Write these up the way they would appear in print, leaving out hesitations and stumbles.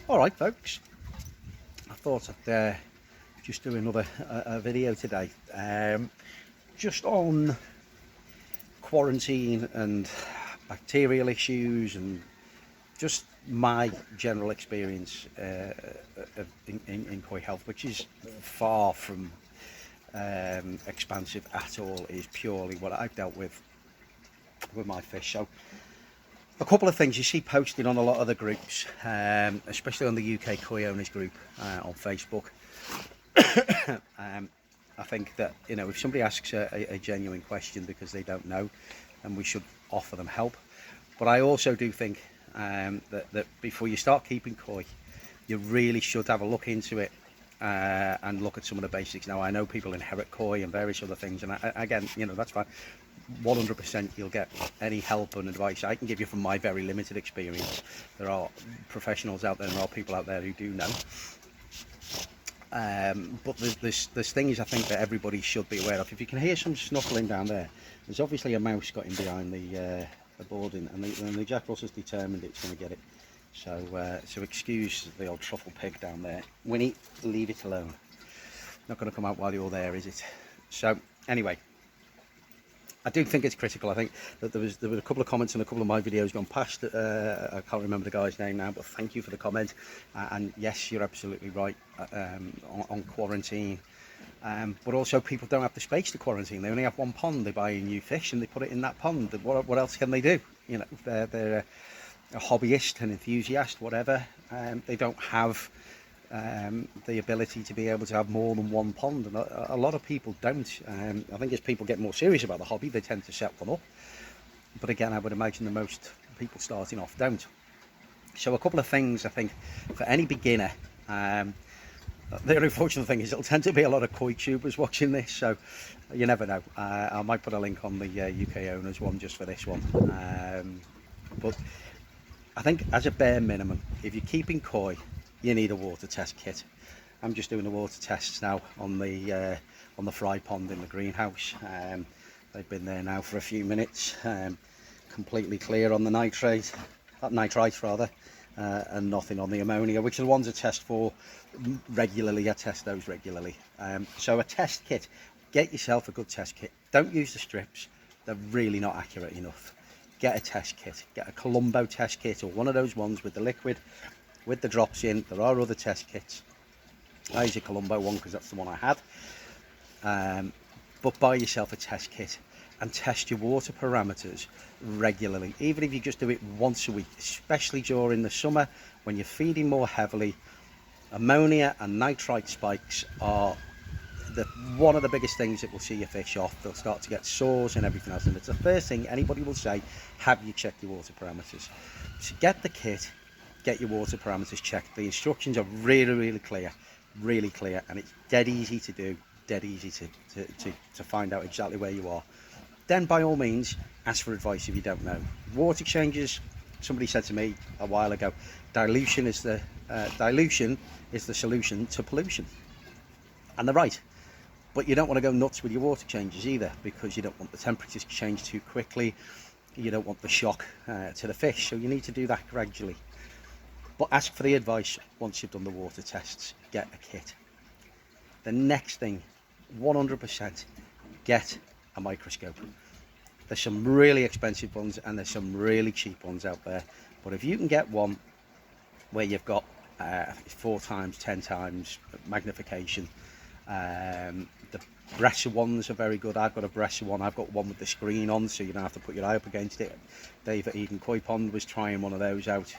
Alright folks, I thought I'd just do another video today, just on quarantine and bacterial issues and just my general experience in koi health, which is far from expansive at all. It is purely what I've dealt with my fish. So a couple of things you see posted on a lot of the groups, especially on the UK Koi Owners group on Facebook. I think that, you know, if somebody asks a genuine question because they don't know, then we should offer them help. But I also do think that before you start keeping koi, you really should have a look into it and look at some of the basics. Now, I know people inherit koi and various other things, and again, you know, that's fine. 100% you'll get any help and advice I can give you from my very limited experience. There are professionals out there, there are people out there who do know. But there's things I think that everybody should be aware of. If you can hear some snuffling down there, there's obviously a mouse got in behind the boarding, and the Jack Russell's determined it's going to get it. So excuse the old truffle pig down there. Winnie, leave it alone. Not going to come out while you're there, is it? So anyway, I do think it's critical. I think that there were a couple of comments in a couple of my videos gone past. I can't remember the guy's name now, but thank you for the comment. And yes, you're absolutely right on quarantine. But also, people don't have the space to quarantine. They only have one pond. They buy a new fish and they put it in that pond. What else can they do? You know, they're a hobbyist, an enthusiast, whatever. They don't have the ability to be able to have more than one pond, and a lot of people don't. I think as people get more serious about the hobby, they tend to set one up, but again, I would imagine that most people starting off don't. So a couple of things I think for any beginner. The unfortunate thing is it'll tend to be a lot of koi tubers watching this, so you never know. I might put a link on the UK Owners one just for this one, but I think as a bare minimum, if you're keeping koi, you need a water test kit. I'm just doing the water tests now on the fry pond in the greenhouse. They've been there now for a few minutes, completely clear on the nitrite rather, and nothing on the ammonia, which are the ones I test for regularly. I test those regularly. So a test kit, get yourself a good test kit. Don't use the strips, they're really not accurate enough. Get a test kit, get a Colombo test kit or one of those ones with the liquid, with the drops in. There are other test kits. I use a Colombo one because that's the one I had. But buy yourself a test kit and test your water parameters regularly, even if you just do it once a week, especially during the summer when you're feeding more heavily. Ammonia and nitrite spikes are one of the biggest things that will see your fish off. They'll start to get sores and everything else, and it's the first thing anybody will say, have you checked your water parameters? So get the kit, get your water parameters checked. The instructions are really clear, and it's dead easy to do, dead easy to find out exactly where you are. Then by all means ask for advice if you don't know. Water changes, somebody said to me a while ago, dilution is the solution to pollution, and they're right. But you don't want to go nuts with your water changes either, because you don't want the temperatures to change too quickly. You don't want the shock to the fish, so you need to do that gradually. But ask for the advice once you've done the water tests. Get a kit. The next thing, 100%, get a microscope. There's some really expensive ones and there's some really cheap ones out there. But if you can get one where you've got 4 times, 10 times magnification, the Bresser ones are very good. I've got a Bresser one. I've got one with the screen on, so you don't have to put your eye up against it. Dave at Eden Koi Pond was trying one of those out.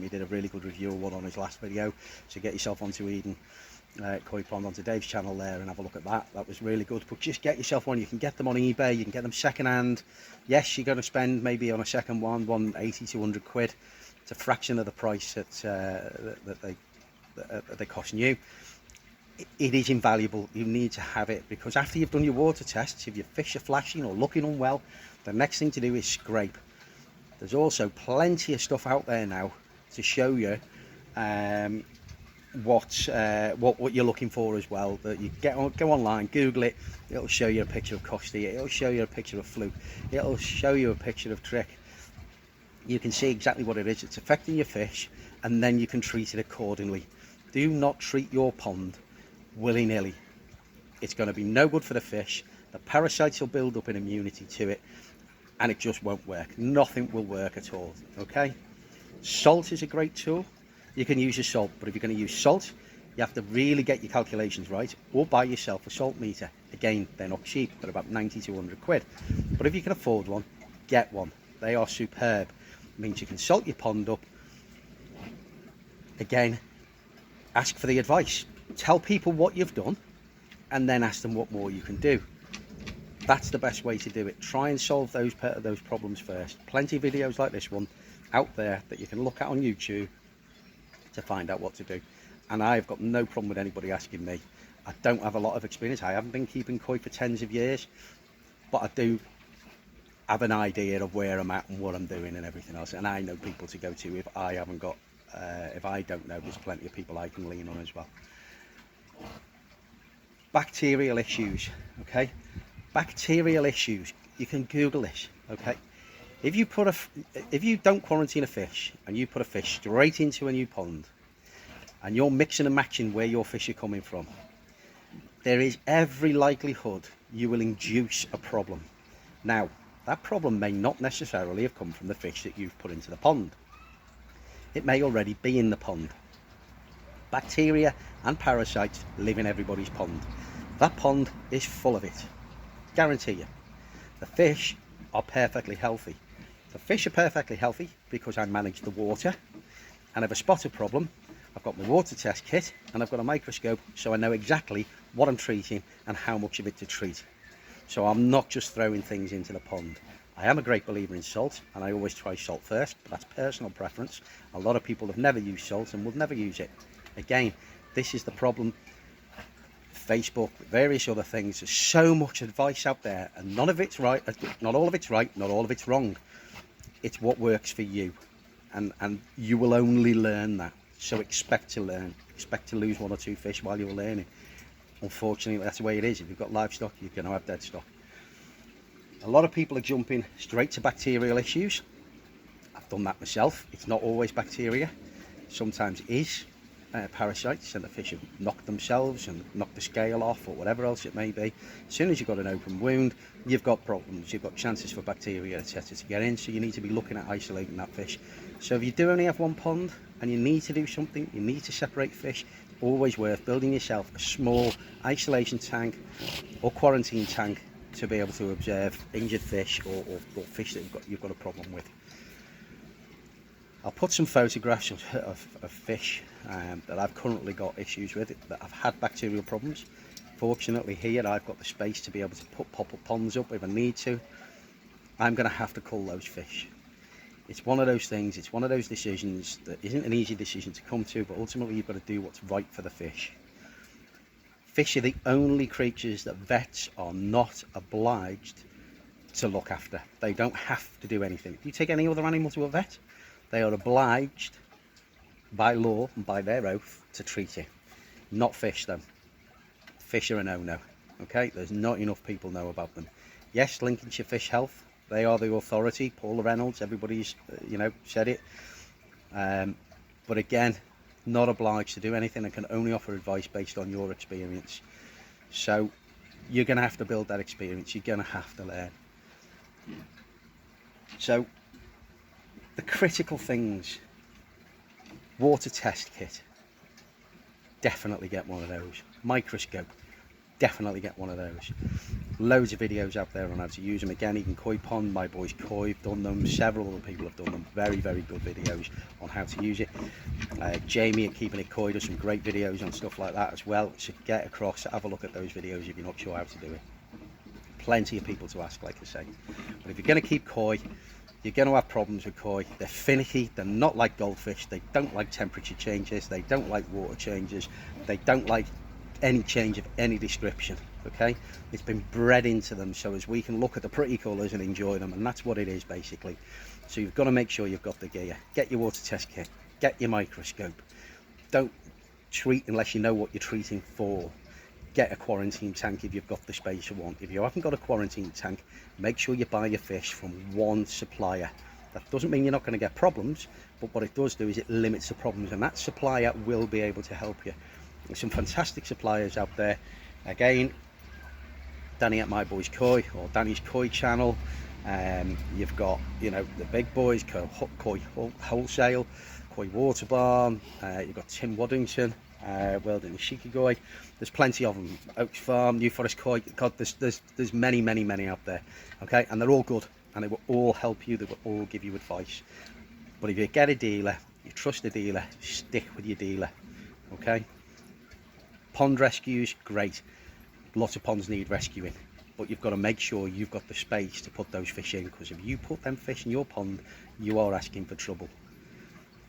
He did a really good review of one on his last video. So get yourself onto Eden Koi Pond, onto Dave's channel there, and have a look at that. That was really good. But just get yourself one. You can get them on eBay. You can get them second hand. Yes, you're going to spend maybe on a second one 180, 200 quid. It's a fraction of the price that they cost new. It is invaluable. You need to have it, because after you've done your water tests, if your fish are flashing or looking unwell, the next thing to do is scrape. There's also plenty of stuff out there now to show you what you're looking for as well. That you go online, Google it. It'll show you a picture of Costy. It'll show you a picture of Fluke. It'll show you a picture of Trick. You can see exactly what it is. It's affecting your fish, and then you can treat it accordingly. Do not treat your pond willy-nilly. It's going to be no good for the fish. The parasites will build up an immunity to it, and it just won't work. Nothing will work at all, okay? Salt is a great tool. You can use your salt, but if you're going to use salt, you have to really get your calculations right, or buy yourself a salt meter. Again, they're not cheap, they're about 90 to 100 quid. But if you can afford one, get one. They are superb. It means you can salt your pond up. Again, ask for the advice. Tell people what you've done, and then ask them what more you can do. That's the best way to do it. Try and solve those problems first. Plenty of videos like this one out there that you can look at on YouTube to find out what to do. And I've got no problem with anybody asking me. I don't have a lot of experience. I haven't been keeping koi for tens of years, but I do have an idea of where I'm at and what I'm doing and everything else. And I know people to go to if I haven't got, if I don't know, there's plenty of people I can lean on as well. Bacterial issues, okay? Bacterial issues. You can Google this, okay? If you don't quarantine a fish and you put a fish straight into a new pond, and you're mixing and matching where your fish are coming from, there is every likelihood you will induce a problem. Now, that problem may not necessarily have come from the fish that you've put into the pond. It may already be in the pond. Bacteria and parasites live in everybody's pond. That pond is full of it. Guarantee you. The fish are perfectly healthy. The fish are perfectly healthy because I manage the water, and if I spot a problem, I've got my water test kit and I've got a microscope, so I know exactly what I'm treating and how much of it to treat. So I'm not just throwing things into the pond. I am a great believer in salt, and I always try salt first, but that's personal preference. A lot of people have never used salt and will never use it. Again, this is the problem. Facebook, various other things, there's so much advice out there, and none of it's right, not all of it's right, not all of it's wrong. It's what works for you, and you will only learn that. So expect to learn, expect to lose one or two fish while you're learning. Unfortunately, that's the way it is. If you've got livestock, you're going to have dead stock. A lot of people are jumping straight to bacterial issues. I've done that myself. It's not always bacteria. Sometimes it is parasites, and the fish have knocked themselves and knocked the scale off, or whatever else it may be. As soon as you've got an open wound, you've got problems. You've got chances for bacteria, etc. to get in, so you need to be looking at isolating that fish. So if you do only have one pond and you need to do something, you need to separate fish, it's always worth building yourself a small isolation tank or quarantine tank to be able to observe injured fish or fish that you've got a problem with. I'll put some photographs of fish that I've currently got issues with, that I've had bacterial problems. Fortunately here I've got the space to be able to put pop-up ponds up if I need to. I'm going to have to cull those fish. It's one of those things, it's one of those decisions that isn't an easy decision to come to, but ultimately you've got to do what's right for the fish. Fish are the only creatures that vets are not obliged to look after. They don't have to do anything. If you take any other animal to a vet, they are obliged by law and by their oath to treat it. Not fish though. Fish are a no-no. Okay, there's not enough people know about them. Yes, Lincolnshire Fish Health, they are the authority. Paul Reynolds, everybody's said it. But again, not obliged to do anything, and can only offer advice based on your experience. So you're going to have to build that experience. You're going to have to learn. So the critical things: water test kit, definitely get one of those. Microscope, definitely get one of those. Loads of videos out there on how to use them. Again, even Koi Pond, my boys Koi have done them. Several other people have done them. Very, very good videos on how to use it. Jamie at Keeping It Koi does some great videos on stuff like that as well. So get across, have a look at those videos if you're not sure how to do it. Plenty of people to ask, like I say. But if you're going to keep koi, you're going to have problems with koi. They're finicky. They're not like goldfish. They don't like temperature changes. They don't like water changes. They don't like any change of any description. Okay, it's been bred into them so as we can look at the pretty colours and enjoy them, and that's what it is basically. So you've got to make sure you've got the gear. Get your water test kit. Get your microscope. Don't treat unless you know what you're treating for. Get a quarantine tank if you've got the space you want. If you haven't got a quarantine tank, make sure you buy your fish from one supplier. That doesn't mean you're not going to get problems, but what it does do is it limits the problems, and that supplier will be able to help you. There's some fantastic suppliers out there. Again, Danny at My Boys Koi, or Danny's Koi channel. You've got, you know, the big boys, Koi Wholesale, Koi Water Barn. You've got Tim Waddington, World in the Shikigoi. There's plenty of them. Oaks Farm, New Forest Koi. God, there's many out there. Okay, and they're all good, and they will all help you. They will all give you advice. But if you get a dealer, you trust the dealer, stick with your dealer. Okay. Pond rescues, great. Lots of ponds need rescuing, but you've got to make sure you've got the space to put those fish in, because if you put them fish in your pond, you are asking for trouble.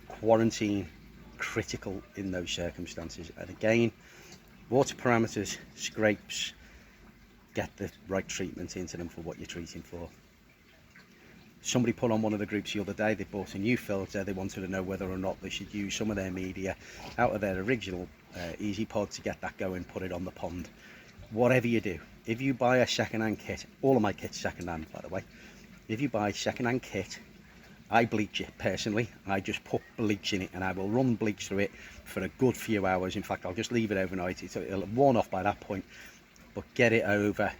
Quarantine, critical in those circumstances. And again, water parameters, scrapes, get the right treatment into them for what you're treating for. Somebody put on one of the groups the other day, they bought a new filter, they wanted to know whether or not they should use some of their media out of their original Easy Pod to get that going, put it on the pond. Whatever you do, if you buy a second-hand kit, all of my kits second-hand, by the way, if you buy a second-hand kit, I bleach it personally. I just put bleach in it, and I will run bleach through it for a good few hours. In fact, I'll just leave it overnight. It'll have worn off by that point. But get it over,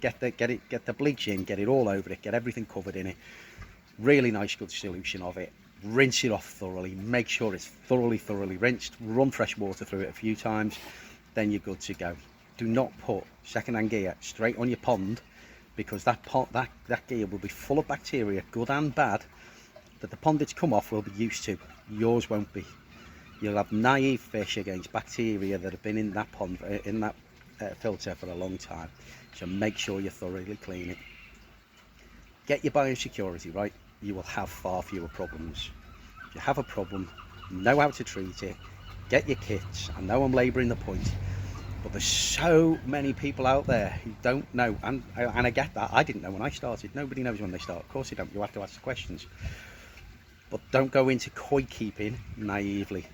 get the bleach in, get it all over it, get everything covered in it. Really nice, good solution of it. Rinse it off thoroughly. Make sure it's thoroughly rinsed. Run fresh water through it a few times, then you're good to go. Do not put second-hand gear straight on your pond, because that gear will be full of bacteria, good and bad, that the pond it's come off will be used to. Yours won't be. You'll have naive fish against bacteria that have been in that pond, in that filter for a long time. So make sure you thoroughly clean it. Get your biosecurity right. You will have far fewer problems. If you have a problem, know how to treat it. Get your kits. I know I'm labouring the point, but there's so many people out there who don't know, and I get that. I didn't know when I started. Nobody knows when they start. Of course you don't. You have to ask the questions. But don't go into koi keeping naively,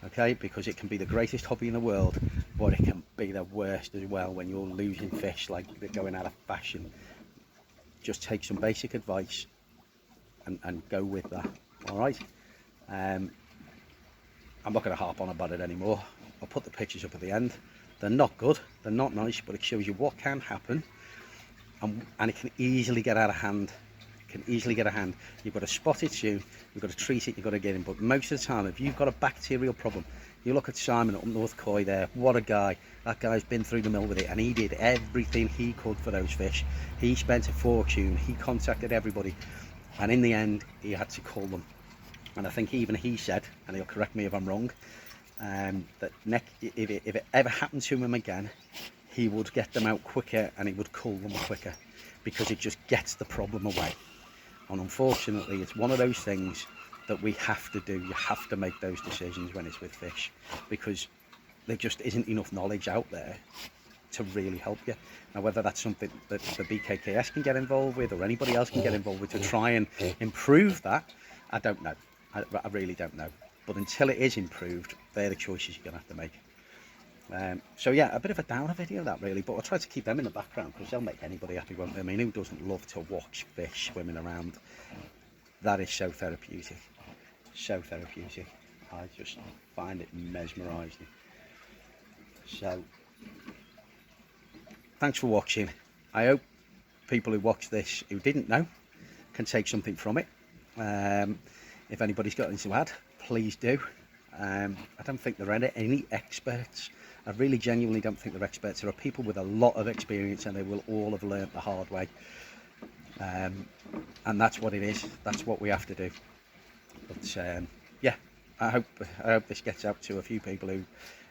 okay? Because it can be the greatest hobby in the world, but it can be the worst as well when you're losing fish like they're going out of fashion. Just take some basic advice and go with that. All right. I'm not going to harp on about it anymore. I'll put the pictures up at the end. They're not good, they're not nice, but it shows you what can happen, and it can easily get out of hand. It can easily get out of hand. You've got to spot it soon, you've got to treat it, you've got to get in. But most of the time, if you've got a bacterial problem, you look at Simon up North Koi there, what a guy. That guy's been through the mill with it, and he did everything he could for those fish. He spent a fortune, he contacted everybody, and in the end, he had to cull them. And I think even he said, and he'll correct me if I'm wrong, that if it ever happened to him again, he would get them out quicker and he would cull them quicker, because it just gets the problem away. And unfortunately, it's one of those things that we have to do. You have to make those decisions when it's with fish, because there just isn't enough knowledge out there to really help you. Now, whether that's something that the BKKS can get involved with, or anybody else can get involved with to try and improve that, I don't know. I really don't know. But until it is improved, they're the choices you're going to have to make. So yeah, a bit of a downer video that really, but I'll try to keep them in the background, because they'll make anybody happy, won't they? I mean, who doesn't love to watch fish swimming around? That is so therapeutic. So therapeutic. I just find it mesmerising. So, thanks for watching. I hope people who watch this who didn't know can take something from it. If anybody's got anything to add, please do. I don't think there are any experts. I really genuinely don't think they're experts. There are people with a lot of experience, and they will all have learnt the hard way. And that's what it is. That's what we have to do. But yeah, I hope this gets out to a few people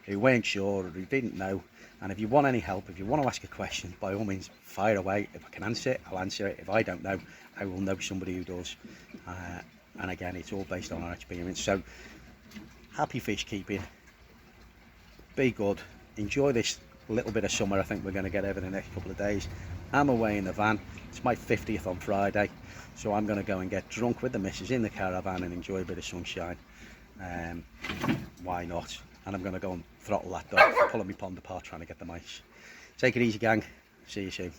who weren't sure or who didn't know. And if you want any help, if you want to ask a question, by all means, fire away. If I can answer it, I'll answer it. If I don't know, I will know somebody who does. And again, it's all based on our experience. So, happy fish keeping. Be good. Enjoy this little bit of summer I think we're going to get over the next couple of days. I'm away in the van. It's my 50th on Friday. So I'm going to go and get drunk with the missus in the caravan and enjoy a bit of sunshine. Why not? And I'm going to go and throttle that dog, pulling my pond apart trying to get the mice. Take it easy, gang. See you soon.